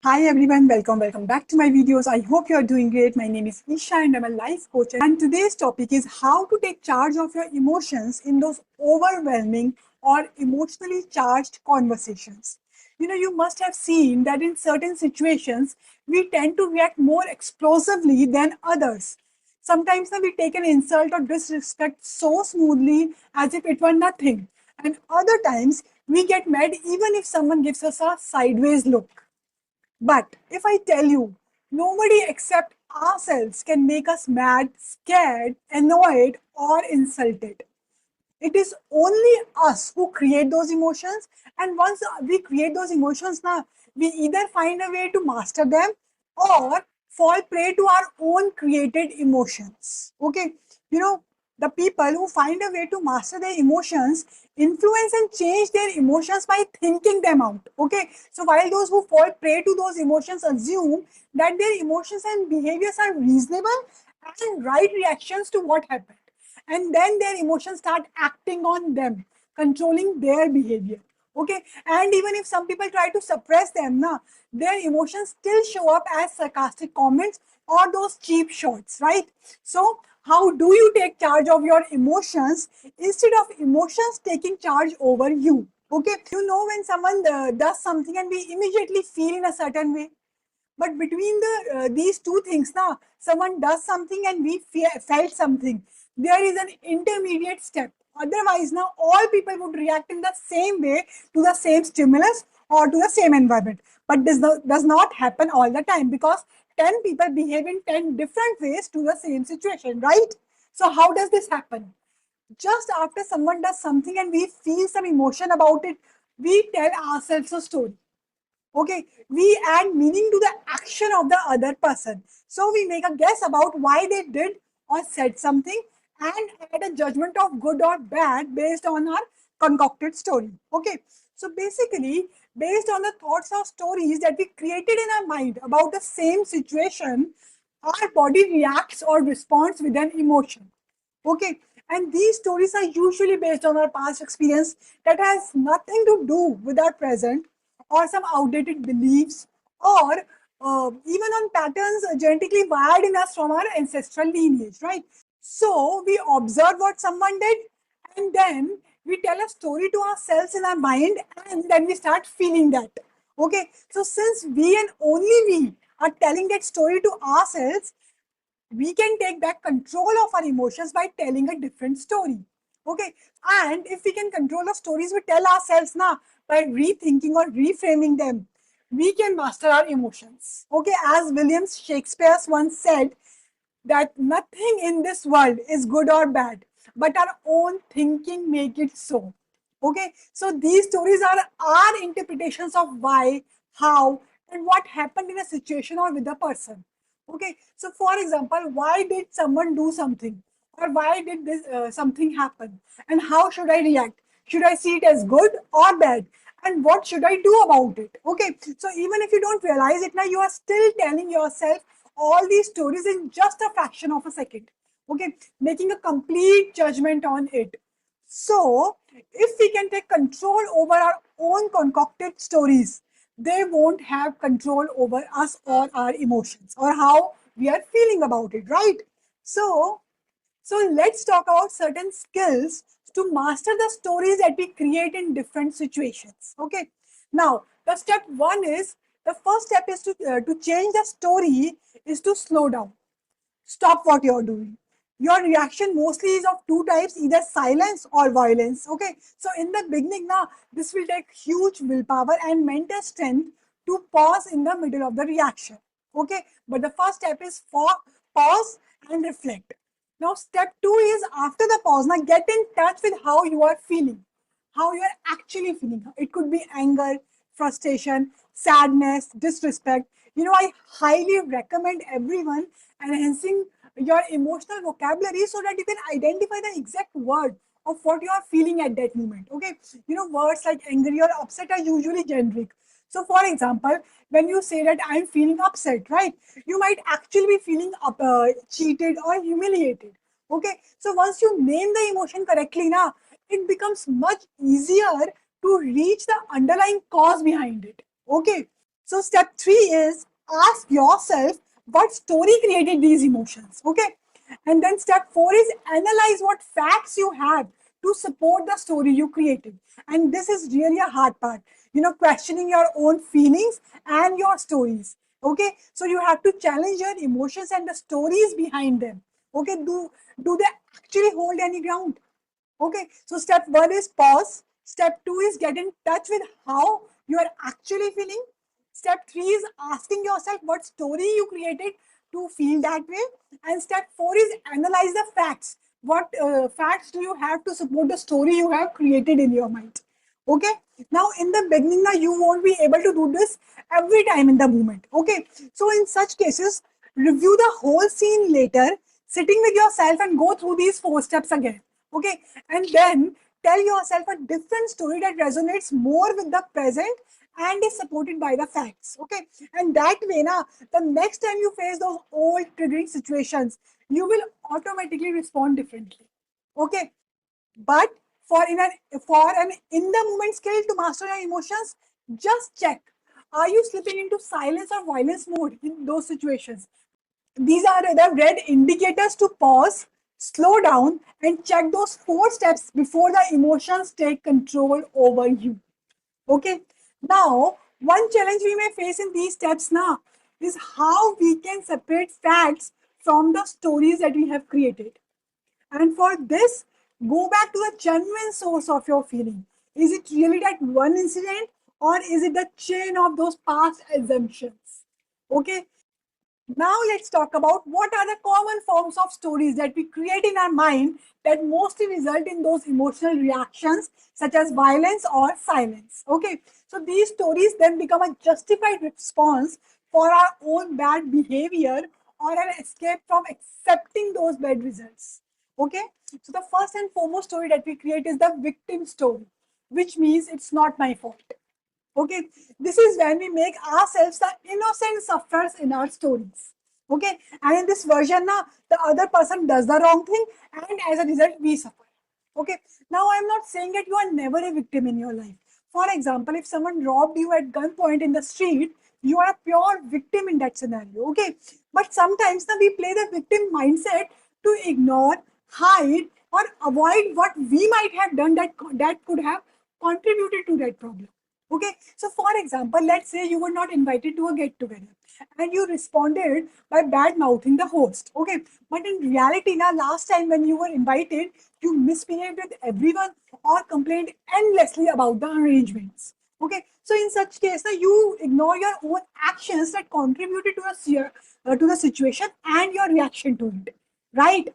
Hi everyone, welcome back to my videos. I hope you are doing great. My name is Isha and I'm a life coach. And today's topic is how to take charge of your emotions in those overwhelming or emotionally charged conversations. You must have seen that in certain situations, we tend to react more explosively than others. Sometimes we take an insult or disrespect so smoothly as if it were nothing. And other times, we get mad even if someone gives us a sideways look. But if I tell you, nobody except ourselves can make us mad, scared, annoyed, or insulted. It is only us who create those emotions. And once we create those emotions, now we either find a way to master them or fall prey to our own created emotions. Okay, you know, the people who find a way to master their emotions influence and change their emotions by thinking them out. Okay, so while those who fall prey to those emotions assume that their emotions and behaviors are reasonable and right reactions to what happened, and then their emotions start acting on them, controlling their behavior. Okay, and even if some people try to suppress them, their emotions still show up as sarcastic comments or those cheap shots, right? So how do you take charge of your emotions instead of emotions taking charge over you? Okay, when someone does something and we immediately feel in a certain way, but between these two things, now someone does something and we felt something. There is an intermediate step. Otherwise, now all people would react in the same way to the same stimulus or to the same environment. But this does not happen all the time because 10 people behave in 10 different ways to the same situation, right? So how does this happen? Just after someone does something and we feel some emotion about it, we tell ourselves a story. Okay, we add meaning to the action of the other person. So we make a guess about why they did or said something and add a judgment of good or bad based on our concocted story. Okay, so basically, based on the thoughts or stories that we created in our mind about the same situation, our body reacts or responds with an emotion. Okay, and these stories are usually based on our past experience that has nothing to do with our present, or some outdated beliefs, or even on patterns genetically wired in us from our ancestral lineage, right? So we observe what someone did, and then we tell a story to ourselves in our mind, and then we start feeling that. Okay, so since we and only we are telling that story to ourselves, we can take back control of our emotions by telling a different story. Okay, and if we can control the stories we tell ourselves now by rethinking or reframing them, we can master our emotions. Okay, as William Shakespeare once said, that nothing in this world is good or bad, but our own thinking make it so. Okay, so these stories are our interpretations of why, how, and what happened in a situation or with a person. Okay, so for example, why did someone do something, or why did this something happen, and how should I react? Should I see it as good or bad? And what should I do about it? Okay, so even if you don't realize it now, you are still telling yourself all these stories in just a fraction of a second. Okay, making a complete judgment on it. So, if we can take control over our own concocted stories, they won't have control over us or our emotions or how we are feeling about it, right? So, let's talk about certain skills to master the stories that we create in different situations. Okay. Now, the step one is the first step is to change the story is to slow down. Stop what you're doing. Your reaction mostly is of two types, either silence or violence. Okay, so in the beginning, now this will take huge willpower and mental strength to pause in the middle of the reaction. Okay, but the first step is for pause and reflect. Now, step two is after the pause, now get in touch with how you are feeling, how you are actually feeling. It could be anger, frustration, sadness, disrespect. I highly recommend everyone enhancing your emotional vocabulary so that you can identify the exact word of what you are feeling at that moment. Okay, words like angry or upset are usually generic. So, for example, when you say that I'm feeling upset, right, you might actually be feeling cheated or humiliated. Okay, so once you name the emotion correctly, now it becomes much easier to reach the underlying cause behind it. Okay, So step 3 is ask yourself what story created these emotions. Okay. And then step 4 is analyze what facts you have to support the story you created. And this is really a hard part, questioning your own feelings and your stories. Okay. So you have to challenge your emotions and the stories behind them. Okay. Do they actually hold any ground? Okay, so step 1 is pause. Step 2 is get in touch with how you are actually feeling. Step 3 is asking yourself what story you created to feel that way. And step 4 is analyze the facts. What facts do you have to support the story you have created in your mind? Okay, now in the beginning, now you won't be able to do this every time in the moment. Okay, so in such cases, review the whole scene later, sitting with yourself and go through these 4 steps again. Okay, and then tell yourself a different story that resonates more with the present and is supported by the facts. Okay, and that way, now the next time you face those old triggering situations, you will automatically respond differently. Okay, but for an in the moment skill to master your emotions, just check: are you slipping into silence or violence mode in those situations? These are the red indicators to pause, slow down, and check those 4 steps before the emotions take control over you. Okay. Now, one challenge we may face in these steps now is how we can separate facts from the stories that we have created. And for this, go back to the genuine source of your feeling. Is it really that one incident, or is it the chain of those past assumptions? Okay. Now let's talk about what are the common forms of stories that we create in our mind that mostly result in those emotional reactions such as violence or silence. Okay, so these stories then become a justified response for our own bad behavior or an escape from accepting those bad results. Okay, so the first and foremost story that we create is the victim story, which means it's not my fault. Okay, this is when we make ourselves the innocent sufferers in our stories. Okay, and in this version, now the other person does the wrong thing, and as a result, we suffer. Okay, now I'm not saying that you are never a victim in your life. For example, if someone robbed you at gunpoint in the street, you are a pure victim in that scenario. Okay, but sometimes now we play the victim mindset to ignore, hide, or avoid what we might have done that could have contributed to that problem. Okay, so for example, let's say you were not invited to a get together and you responded by bad mouthing the host. Okay, but in reality, now last time when you were invited, you misbehaved with everyone or complained endlessly about the arrangements. Okay, so in such case, now you ignore your own actions that contributed to the situation and your reaction to it, right?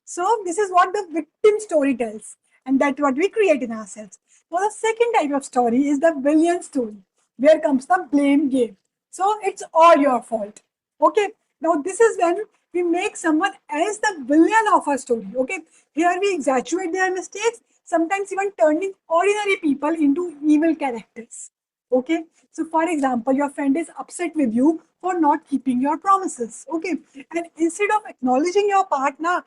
So this is what the victim story tells, and that's what we create in ourselves. Now the second type of story is the villain story, where comes the blame game. So it's all your fault. Okay. Now this is when we make someone else the villain of our story. Okay. Here we exaggerate their mistakes, sometimes even turning ordinary people into evil characters. Okay. So for example, your friend is upset with you for not keeping your promises. Okay. And instead of acknowledging your partner,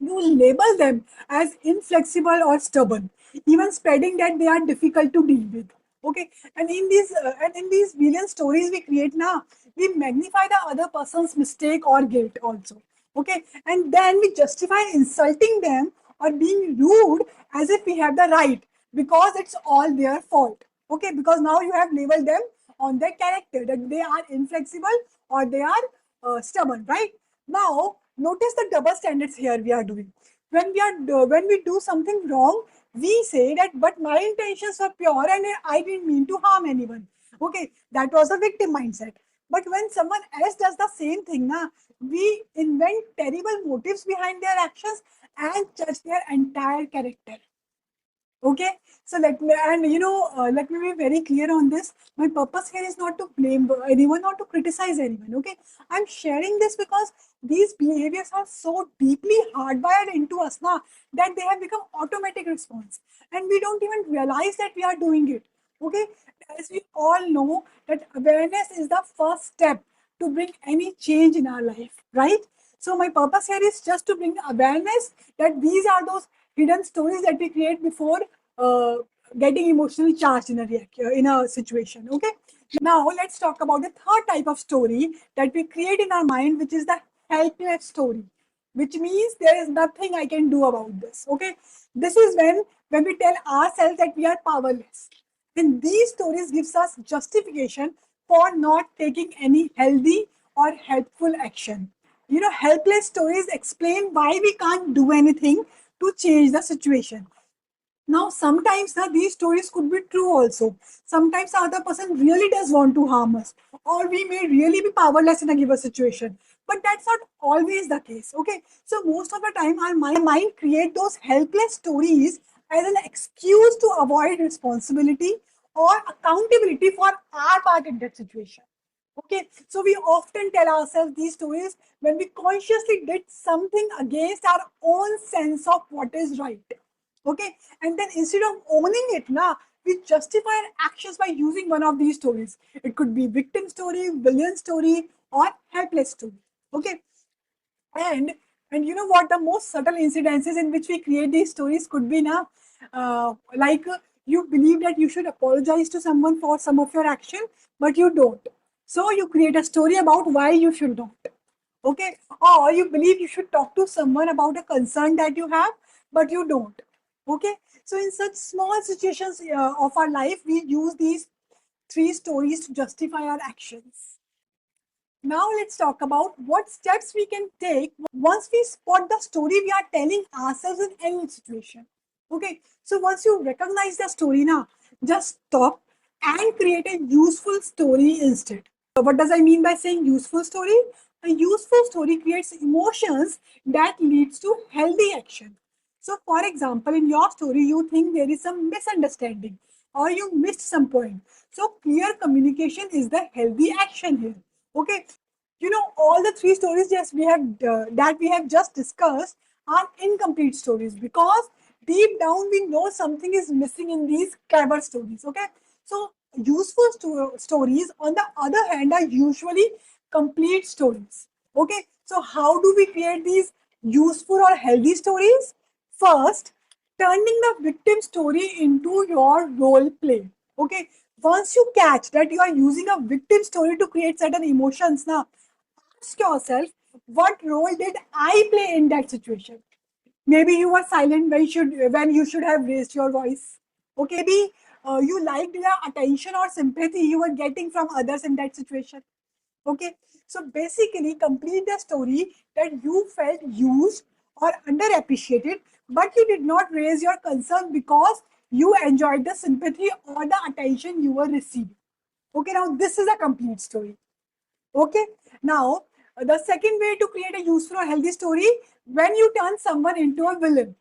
you label them as inflexible or stubborn, even spreading that they are difficult to deal with. Okay, and in these villain stories we create now, we magnify the other person's mistake or guilt also. Okay, and then we justify insulting them or being rude as if we have the right because it's all their fault. Okay, because now you have labeled them on their character that they are inflexible or they are stubborn, right? Now, notice the double standards here we are doing. When we do something wrong, we say that, but my intentions were pure and I didn't mean to harm anyone. Okay, that was a victim mindset. But when someone else does the same thing, we invent terrible motives behind their actions and judge their entire character. Okay, so let me be very clear on this. My purpose here is not to blame anyone or to criticize anyone. Okay, I'm sharing this because these behaviors are so deeply hardwired into us now that they have become automatic response, and we don't even realize that we are doing it. Okay, as we all know that awareness is the first step to bring any change in our life, right? So my purpose here is just to bring awareness that these are those hidden stories that we create before uh, getting emotionally charged in a situation. Okay. Now, let's talk about the third type of story that we create in our mind, which is the helpless story, which means there is nothing I can do about this. Okay, this is when we tell ourselves that we are powerless, and these stories gives us justification for not taking any healthy or helpful action. You know, helpless stories explain why we can't do anything to change the situation. Now, sometimes these stories could be true also. Sometimes the other person really does want to harm us, or we may really be powerless in a given situation. But that's not always the case. Okay, so most of the time, our mind create those helpless stories as an excuse to avoid responsibility or accountability for our part in that situation. Okay, so we often tell ourselves these stories when we consciously did something against our own sense of what is right. Okay, and then instead of owning it, we justify our actions by using one of these stories. It could be victim story, villain story, or helpless story. Okay, and and you know what, the most subtle incidences in which we create these stories could be like you believe that you should apologize to someone for some of your action, but you don't. So you create a story about why you should not. Okay, or you believe you should talk to someone about a concern that you have, but you don't. Okay, so in such small situations of our life, we use these three stories to justify our actions. Now let's talk about what steps we can take once we spot the story we are telling ourselves in any situation. Okay, so once you recognize the story now, just stop and create a useful story instead. What does I mean by saying useful story? A useful story creates emotions that leads to healthy action. So, for example, in your story, you think there is some misunderstanding or you missed some point. So, clear communication is the healthy action here. Okay, you know, all the three stories that we have just discussed are incomplete stories because deep down we know something is missing in these clever stories. Okay, so useful stories on the other hand are usually complete stories. Okay, so how do we create these useful or healthy stories? First, turning the victim story into your role play. Okay, once you catch that you are using a victim story to create certain emotions, now ask yourself, what role did I play in that situation? Maybe you were silent when you should have raised your voice. Okay, maybe you liked the attention or sympathy you were getting from others in that situation. Okay, so basically complete the story that you felt used or underappreciated, but you did not raise your concern because you enjoyed the sympathy or the attention you were receiving. Okay, now this is a complete story. Okay, now the second way to create a useful or healthy story, when you turn someone into a villain.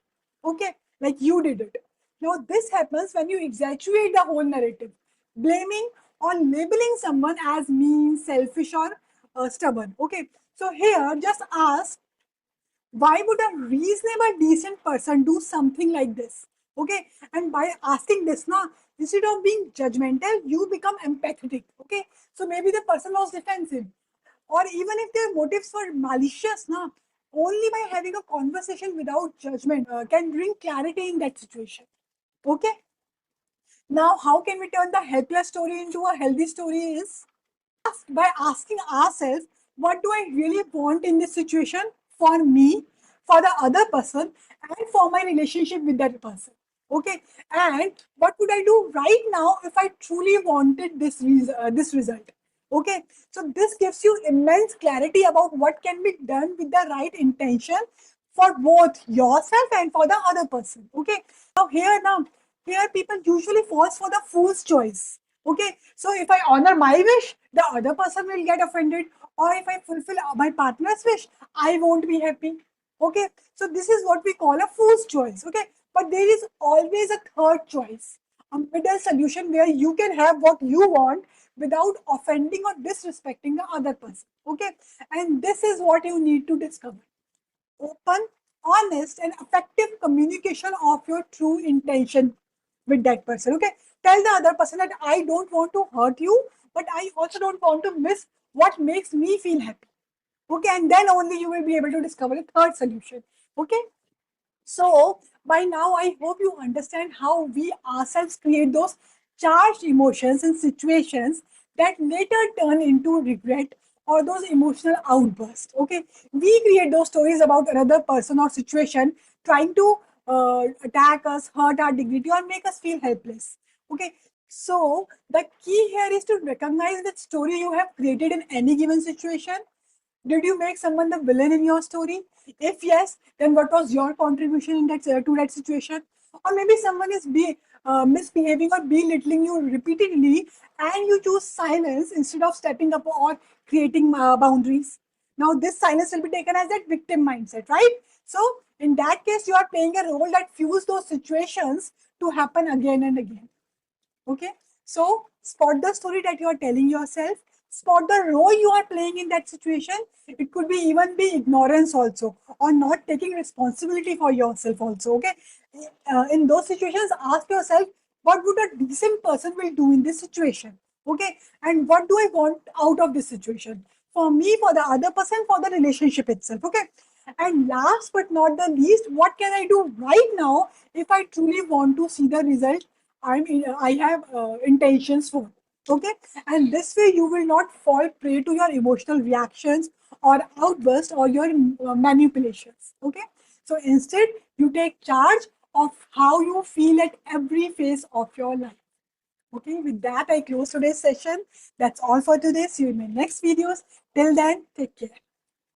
Okay, like you did it. Now this happens when you exaggerate the whole narrative, blaming or labeling someone as mean, selfish, or stubborn. Okay, so here just ask, why would a reasonable decent person do something like this? Okay, and by asking this now, instead of being judgmental, you become empathetic. Okay, so maybe the person was defensive, or even if their motives were malicious now, only by having a conversation without judgment can bring clarity in that situation. Okay, now how can we turn the helpless story into a healthy story is by asking ourselves, what do I really want in this situation for me, for the other person, and for my relationship with that person? Okay, and what would I do right now if I truly wanted this result? Okay, so this gives you immense clarity about what can be done with the right intention for both yourself and for the other person. Okay, now here people usually falls for the fool's choice. Okay, so if I honor my wish, the other person will get offended, or if I fulfill my partner's wish, I won't be happy. Okay, so this is what we call a fool's choice. Okay, but there is always a third choice, a middle solution where you can have what you want without offending or disrespecting the other person. Okay, and this is what you need to discover: open, honest, and effective communication of your true intention with that person. Okay, tell the other person that I don't want to hurt you, but I also don't want to miss what makes me feel happy. Okay, and then only you will be able to discover a third solution. Okay, so by now I hope you understand how we ourselves create those charged emotions in situations that later turn into regret or those emotional outbursts. Okay, we create those stories about another person or situation trying to attack us, hurt our dignity, or make us feel helpless. Okay, so the key here is to recognize that story you have created in any given situation. Did you make someone the villain in your story? If yes, then what was your contribution in that to that situation? Or maybe someone is misbehaving or belittling you repeatedly, and you choose silence instead of stepping up or creating boundaries. Now, this silence will be taken as that victim mindset, right? So, in that case, you are playing a role that fuels those situations to happen again and again. Okay, so spot the story that you are telling yourself, spot the role you are playing in that situation. It could be even be ignorance also, or not taking responsibility for yourself also. Okay, in those situations, ask yourself, what would a decent person will do in this situation? Okay, and what do I want out of this situation? For me, for the other person, for the relationship itself. Okay, and last but not the least, what can I do right now if I truly want to see the result I have intentions for? Okay, and this way you will not fall prey to your emotional reactions or outburst or your manipulations. Okay, so instead you take charge of how you feel at every phase of your life. Okay, with that I close today's session. That's all for today. See you in my next videos. Till then, take care.